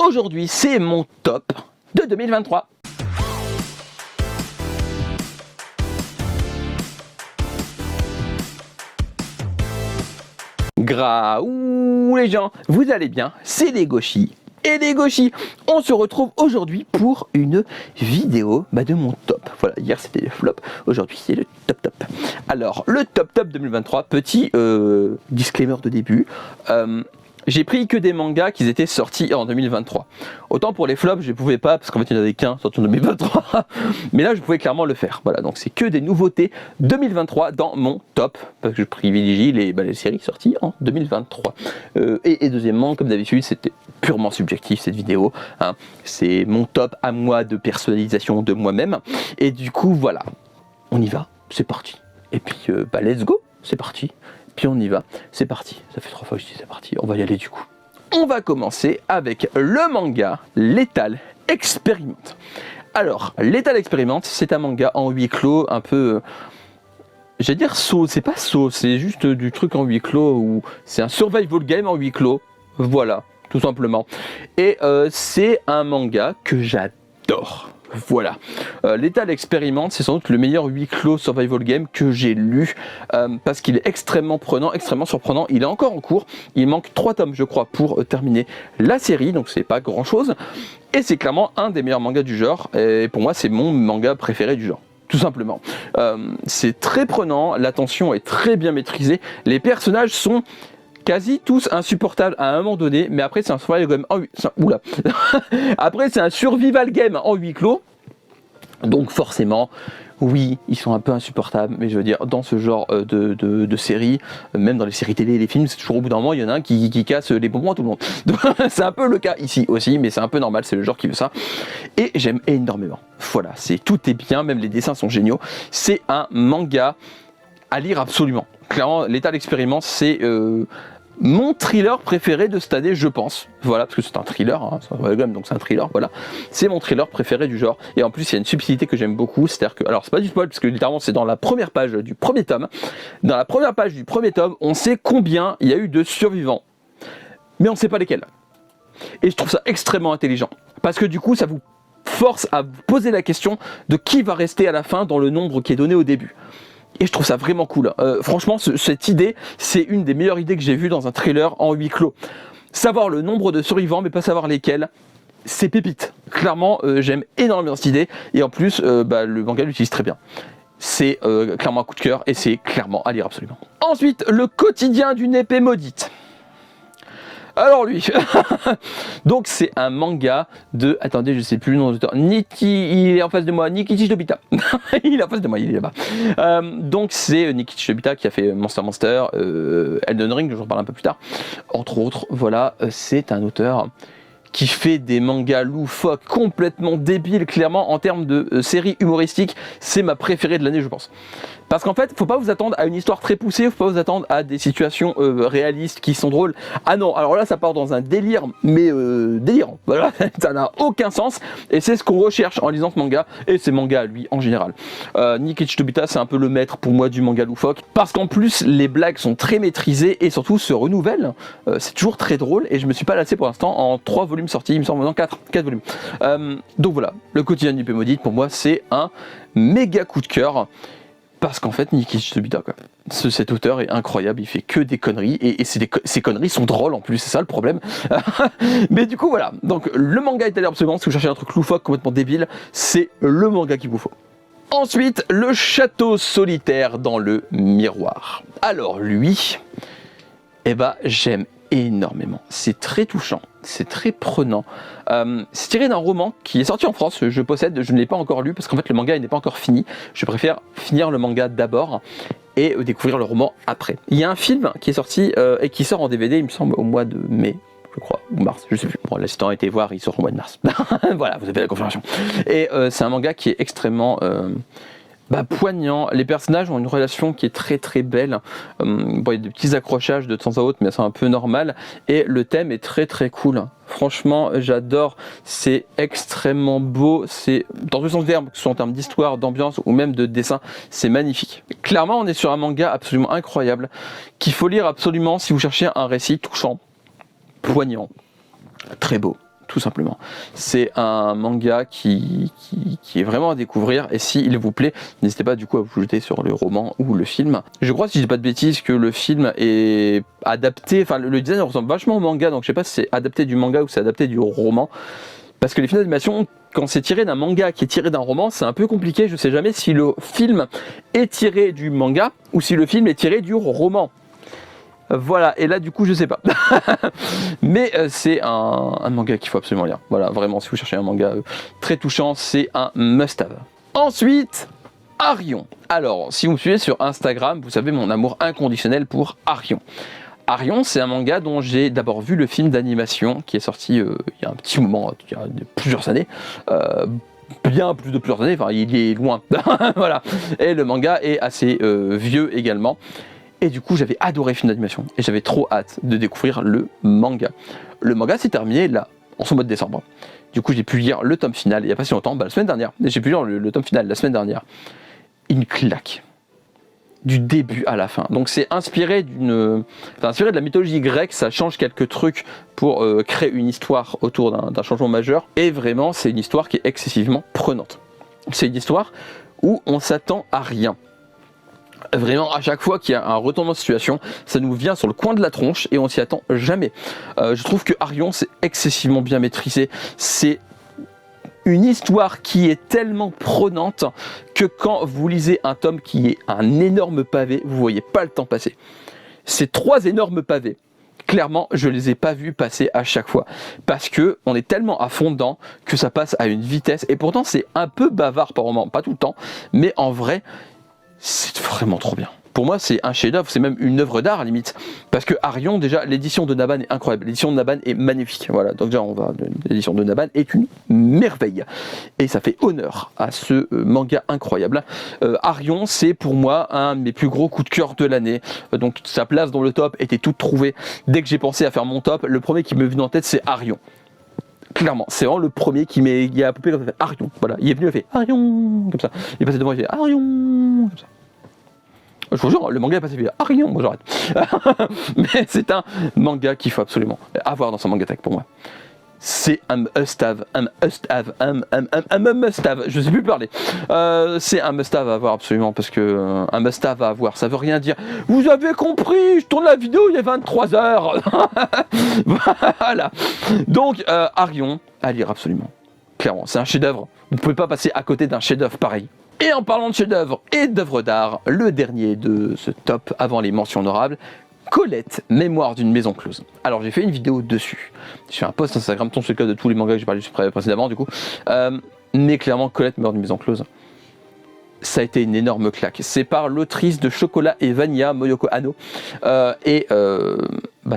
Aujourd'hui, c'est mon top de 2023. Graouh les gens, vous allez bien? C'est les Gauchis. Et les Gauchis, on se retrouve aujourd'hui pour une vidéo de mon top. Voilà, hier c'était le flop, aujourd'hui c'est le top. Alors, le top 2023, petit disclaimer de début. J'ai pris que des mangas qui étaient sortis en 2023. Autant pour les flops, je ne pouvais pas, parce qu'en fait il n'y en avait qu'un sorti en 2023. Mais là, je pouvais clairement le faire. Voilà, donc c'est que des nouveautés 2023 dans mon top, parce que je privilégie les séries sorties en 2023. Et deuxièmement, comme d'habitude, c'était purement subjectif cette vidéo. Hein. C'est mon top à moi de personnalisation de moi-même. Et du coup, voilà, on y va, c'est parti. Et puis, let's go, c'est parti. Puis on y va, c'est parti. Ça fait 3 fois que je dis c'est parti, on va y aller du coup. On va commencer avec le manga Lethal Experiment. Alors, Lethal Experiment, c'est un manga en huis clos, un peu... j'allais dire saut, c'est pas saut, c'est juste du truc en huis clos, où c'est un survival game en huis clos. Voilà, tout simplement. Et c'est un manga que j'adore. Voilà, Lethal Experiment, c'est sans doute le meilleur huis clos survival game que j'ai lu, parce qu'il est extrêmement prenant, extrêmement surprenant. Il est encore en cours, il manque 3 tomes je crois pour terminer la série, donc c'est pas grand chose, et c'est clairement un des meilleurs mangas du genre, et pour moi c'est mon manga préféré du genre. Tout simplement. C'est très prenant, la tension est très bien maîtrisée, les personnages sont quasi tous insupportables à un moment donné, mais après c'est un survival game en après c'est un survival game en huis clos, donc forcément, oui, ils sont un peu insupportables, mais je veux dire, dans ce genre de séries, même dans les séries télé et les films, c'est toujours au bout d'un moment, il y en a un qui casse les bonbons à tout le monde. C'est un peu le cas ici aussi, mais c'est un peu normal, c'est le genre qui veut ça. Et j'aime énormément. Voilà, tout est bien, même les dessins sont géniaux. C'est un manga à lire absolument. Clairement, Lethal Experiment, c'est... mon thriller préféré de cette année, je pense. Voilà, parce que c'est un thriller, hein, donc c'est un thriller, voilà. C'est mon thriller préféré du genre. Et en plus, il y a une subtilité que j'aime beaucoup, c'est-à-dire que... alors, c'est pas du spoil, parce que littéralement, c'est dans la première page du premier tome. Dans la première page du premier tome, on sait combien il y a eu de survivants. Mais on sait pas lesquels. Et je trouve ça extrêmement intelligent. Parce que du coup, ça vous force à vous poser la question de qui va rester à la fin dans le nombre qui est donné au début. Et je trouve ça vraiment cool. Franchement, cette idée, c'est une des meilleures idées que j'ai vues dans un thriller en huis clos. Savoir le nombre de survivants, mais pas savoir lesquels, c'est pépite. Clairement, j'aime énormément cette idée. Et en plus, le manga l'utilise très bien. C'est clairement un coup de cœur et c'est clairement à lire absolument. Ensuite, le quotidien d'une épée maudite. Alors lui, donc c'est un manga de, attendez je sais plus le nom de l'auteur, il est en face de moi, Nikichi Tobita, il est en face de moi, il est là-bas. Donc c'est Nikichi Tobita qui a fait Monster, Elden Ring, je vous en parle un peu plus tard, entre autres. Voilà, c'est un auteur qui fait des mangas loufoques, complètement débiles, clairement en termes de série humoristique, c'est ma préférée de l'année je pense. Parce qu'en fait, faut pas vous attendre à une histoire très poussée, faut pas vous attendre à des situations réalistes qui sont drôles. Ah non, alors là ça part dans un délire, mais délirant. Voilà, ça n'a aucun sens. Et c'est ce qu'on recherche en lisant ce manga, et ces mangas lui en général. Nikichi Tobita, c'est un peu le maître pour moi du manga loufoque, parce qu'en plus les blagues sont très maîtrisées et surtout se renouvellent. C'est toujours très drôle, et je me suis pas lassé pour l'instant en 3 volumes sortis, il me semble, non 4 volumes. Donc voilà, le quotidien d'une épée maudite pour moi c'est un méga coup de cœur. Parce qu'en fait, Nikichi Tobita, quoi. Cet auteur est incroyable, il fait que des conneries, et ces conneries sont drôles en plus, c'est ça le problème. Mais du coup, voilà. Donc, le manga est à lire absolument, si vous cherchez un truc loufoque, complètement débile, c'est le manga qu'il vous faut. Ensuite, le château solitaire dans le miroir. Alors, lui, j'aime énormément. C'est très touchant, c'est très prenant. C'est tiré d'un roman qui est sorti en France, je possède, je ne l'ai pas encore lu parce qu'en fait le manga n'est pas encore fini. Je préfère finir le manga d'abord et découvrir le roman après. Il y a un film qui est sorti et qui sort en DVD, il me semble, au mois de mai, je crois, ou mars, je sais plus. Bon, l'assistant a été voir, il sort au mois de mars. Voilà, vous avez la confirmation. Et c'est un manga qui est extrêmement... poignant. Les personnages ont une relation qui est très très belle. Il y a des petits accrochages de temps à autre, mais c'est un peu normal. Et le thème est très très cool. Franchement, j'adore. C'est extrêmement beau. C'est dans tous les sens du terme, que ce soit en termes d'histoire, d'ambiance ou même de dessin, c'est magnifique. Clairement, on est sur un manga absolument incroyable qu'il faut lire absolument si vous cherchez un récit touchant, poignant, très beau. tout simplement. C'est un manga qui est vraiment à découvrir, et s'il vous plaît, n'hésitez pas du coup à vous jeter sur le roman ou le film. Je crois, si je dis pas de bêtises, que le film est adapté, enfin le design ressemble vachement au manga, donc je sais pas si c'est adapté du manga ou c'est adapté du roman, parce que les films d'animation, quand c'est tiré d'un manga qui est tiré d'un roman, c'est un peu compliqué, je sais jamais si le film est tiré du manga ou si le film est tiré du roman. Voilà, et là du coup je sais pas. Mais c'est un manga qu'il faut absolument lire. Voilà, vraiment, si vous cherchez un manga très touchant, c'est un must-have. Ensuite, Arion. Alors, si vous me suivez sur Instagram, vous savez mon amour inconditionnel pour Arion. Arion, c'est un manga dont j'ai d'abord vu le film d'animation qui est sorti il y a un petit moment, il y a plusieurs années. Bien plus de plusieurs années, enfin il est loin. Voilà. Et le manga est assez vieux également. Et du coup, j'avais adoré le film d'animation et j'avais trop hâte de découvrir le manga. Le manga s'est terminé là, en ce mois de décembre. Du coup, j'ai pu lire le tome final il n'y a pas si longtemps, la semaine dernière. J'ai pu lire le tome final la semaine dernière. Une claque. Du début à la fin. Donc c'est inspiré de la mythologie grecque, ça change quelques trucs pour créer une histoire autour d'un changement majeur. Et vraiment, c'est une histoire qui est excessivement prenante. C'est une histoire où on s'attend à rien. Vraiment, à chaque fois qu'il y a un retournement de situation, ça nous vient sur le coin de la tronche et on s'y attend jamais. Je trouve que Arion, c'est excessivement bien maîtrisé. C'est une histoire qui est tellement prenante que quand vous lisez un tome qui est un énorme pavé, vous voyez pas le temps passer. Ces 3 énormes pavés, clairement, je les ai pas vus passer à chaque fois parce que on est tellement à fond dedans que ça passe à une vitesse. Et pourtant, c'est un peu bavard par moment, pas tout le temps, mais en vrai, c'est vraiment trop bien. Pour moi, c'est un chef-d'œuvre, c'est même une œuvre d'art à la limite. Parce que Arion, déjà, l'édition de Naban est incroyable. L'édition de Naban est magnifique. Voilà, donc déjà, l'édition de Naban est une merveille. Et ça fait honneur à ce manga incroyable. Arion, c'est pour moi un de mes plus gros coups de cœur de l'année. Donc sa place dans le top était toute trouvée. Dès que j'ai pensé à faire mon top, le premier qui m'est venu en tête, c'est Arion. Clairement, c'est vraiment le premier il a popé comme ça, Arion. Voilà, il est venu, il a fait Arion, comme ça. Il est passé devant, il a fait Arion, comme ça. Je vous jure, le manga est passé, il a fait Arion, moi j'arrête. Mais c'est un manga qu'il faut absolument avoir dans son manga tech pour moi. C'est un must-have, je sais plus parler. C'est un must-have à avoir absolument, parce que un must-have à avoir, ça veut rien dire. Vous avez compris, je tourne la vidéo, il y a 23 heures. Voilà. Donc, Arion, à lire absolument. Clairement, c'est un chef-d'œuvre. Vous ne pouvez pas passer à côté d'un chef-d'œuvre pareil. Et en parlant de chef-d'œuvre et d'œuvres d'art, le dernier de ce top avant les mentions honorables, Colette, mémoire d'une maison close. Alors j'ai fait une vidéo dessus. J'ai fait un post Instagram, c'est le cas de tous les mangas que j'ai parlé précédemment du coup. Mais clairement, Colette, mémoire d'une maison close, ça a été une énorme claque. C'est par l'autrice de Chocolat et Vanilla, Moyoko Hano. Ça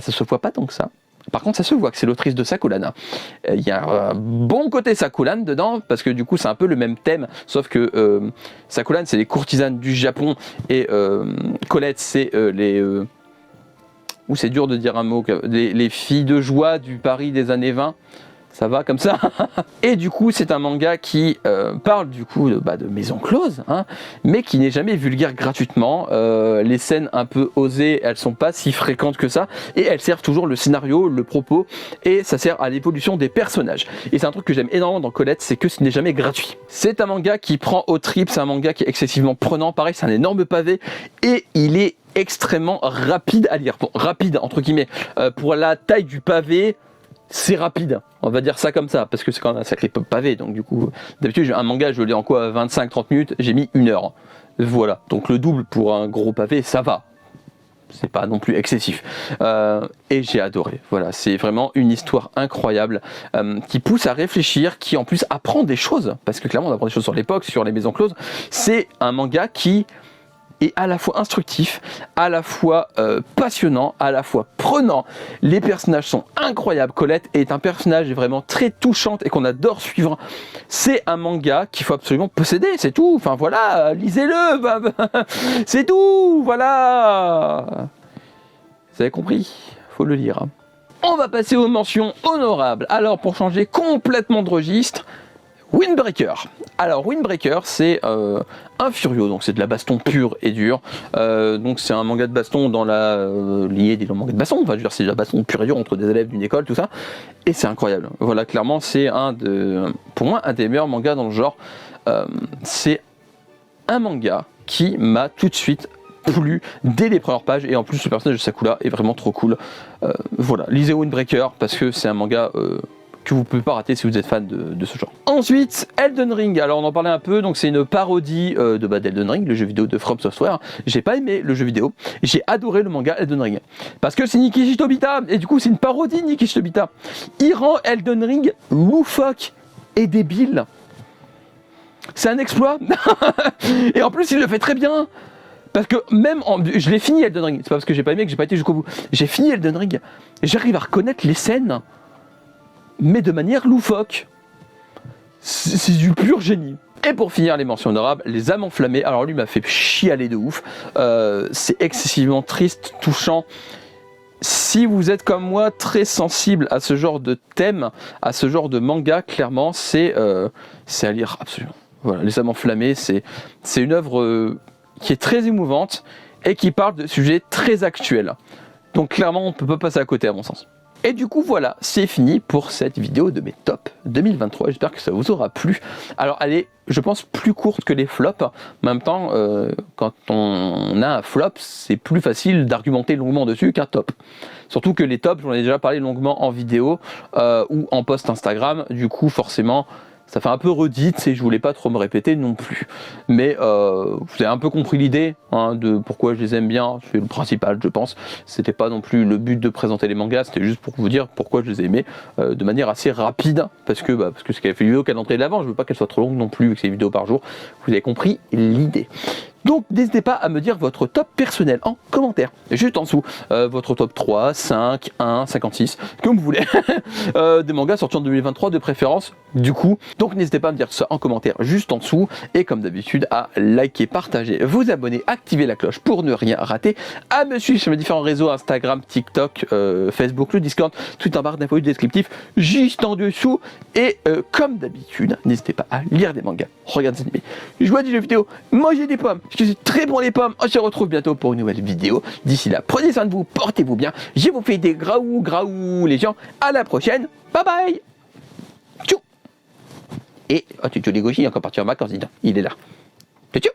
se voit pas tant que ça. Par contre, ça se voit que c'est l'autrice de Sakulan. Il y a un bon côté Sakulan dedans, parce que du coup, c'est un peu le même thème, sauf que Sakulan, c'est les courtisanes du Japon, et Colette, c'est les... c'est dur de dire un mot, les filles de joie du Paris des années 20. Ça va comme ça. Et du coup, c'est un manga qui parle du coup de maison close, hein, mais qui n'est jamais vulgaire gratuitement. Les scènes un peu osées, elles sont pas si fréquentes que ça, et elles servent toujours le scénario, le propos, et ça sert à l'évolution des personnages. Et c'est un truc que j'aime énormément dans Colette, c'est que ce n'est jamais gratuit. C'est un manga qui prend au trip, c'est un manga qui est excessivement prenant. Pareil, c'est un énorme pavé, et il est extrêmement rapide à lire. Bon, rapide entre guillemets. Pour la taille du pavé, c'est rapide, on va dire ça comme ça, parce que c'est quand même un sacré pavé, donc du coup, d'habitude un manga je le lis en quoi, 25-30 minutes, j'ai mis 1 heure. Voilà, donc le double pour un gros pavé, ça va. C'est pas non plus excessif. Et j'ai adoré. Voilà, c'est vraiment une histoire incroyable qui pousse à réfléchir, qui en plus apprend des choses, parce que clairement on apprend des choses sur l'époque, sur les maisons closes. C'est un manga qui est à la fois instructif, à la fois passionnant, à la fois prenant. Les personnages sont incroyables. Colette est un personnage vraiment très touchante et qu'on adore suivre. C'est un manga qu'il faut absolument posséder, c'est tout. Enfin voilà, lisez-le, c'est tout, voilà. Vous avez compris, faut le lire. On va passer aux mentions honorables. Alors pour changer complètement de registre, Windbreaker. Alors Windbreaker c'est un furio, donc c'est de la baston pure et dure. Donc c'est un manga de baston dans la lignée des mangas de baston. Enfin je veux dire c'est de la baston pure et dure entre des élèves d'une école, tout ça. Et c'est incroyable. Voilà, clairement c'est pour moi un des meilleurs mangas dans le genre. C'est un manga qui m'a tout de suite plu dès les premières pages, et en plus le personnage de Sakura est vraiment trop cool. Voilà, lisez Windbreaker parce que c'est un manga que vous ne pouvez pas rater si vous êtes fan de ce genre. Ensuite, Elden Ring. Alors on en parlait un peu, donc c'est une parodie d'Elden Ring, le jeu vidéo de From Software. J'ai pas aimé le jeu vidéo, j'ai adoré le manga Elden Ring. Parce que c'est Nikishi Tobita, et du coup c'est une parodie de Nikishi Tobita. Il rend Elden Ring loufoque et débile. C'est un exploit. Et en plus il le fait très bien. Parce que même je l'ai fini Elden Ring, c'est pas parce que j'ai pas aimé que j'ai pas été jusqu'au bout. J'ai fini Elden Ring, j'arrive à reconnaître les scènes, mais de manière loufoque. C'est du pur génie. Et pour finir les mentions honorables, Les Âmes Enflammées. Alors lui m'a fait chialer de ouf. C'est excessivement triste, touchant. Si vous êtes comme moi très sensible à ce genre de thème, à ce genre de manga, clairement c'est à lire absolument. Voilà, Les Âmes Enflammées, c'est une œuvre qui est très émouvante et qui parle de sujets très actuels. Donc clairement on ne peut pas passer à côté à mon sens. Et du coup voilà, c'est fini pour cette vidéo de mes tops 2023, j'espère que ça vous aura plu. Alors elle est, je pense, plus courte que les flops, en même temps, quand on a un flop, c'est plus facile d'argumenter longuement dessus qu'un top. Surtout que les tops, j'en ai déjà parlé longuement en vidéo ou en post Instagram, du coup forcément, ça fait un peu redite et je voulais pas trop me répéter non plus. Mais vous avez un peu compris l'idée de pourquoi je les aime bien, c'est le principal je pense. C'était pas non plus le but de présenter les mangas, c'était juste pour vous dire pourquoi je les aimais de manière assez rapide. Parce que c'est qu'elle fait une vidéo calendrier de l'avant, je veux pas qu'elle soit trop longue non plus, avec ces vidéos par jour. Vous avez compris l'idée. Donc n'hésitez pas à me dire votre top personnel en commentaire, juste en dessous, votre top 3, 5, 1, 56, comme vous voulez, des mangas sortis en 2023 de préférence du coup. Donc n'hésitez pas à me dire ça en commentaire juste en dessous, et comme d'habitude à liker, partager, vous abonner, activer la cloche pour ne rien rater, à me suivre sur mes différents réseaux, Instagram, TikTok, Facebook, le Discord, tout en barre d'infos du descriptif, juste en dessous, et comme d'habitude, n'hésitez pas à lire des mangas, regarder des animés, jouer à des jeux vidéo, manger des pommes. Je suis très bon les pommes. On se retrouve bientôt pour une nouvelle vidéo. D'ici là, prenez soin de vous, portez-vous bien. Je vous fais des graou les gens. À la prochaine. Bye bye. Tchou. Et tu les gauchis, encore parti en vacances, dis donc. Il est là. Tchou.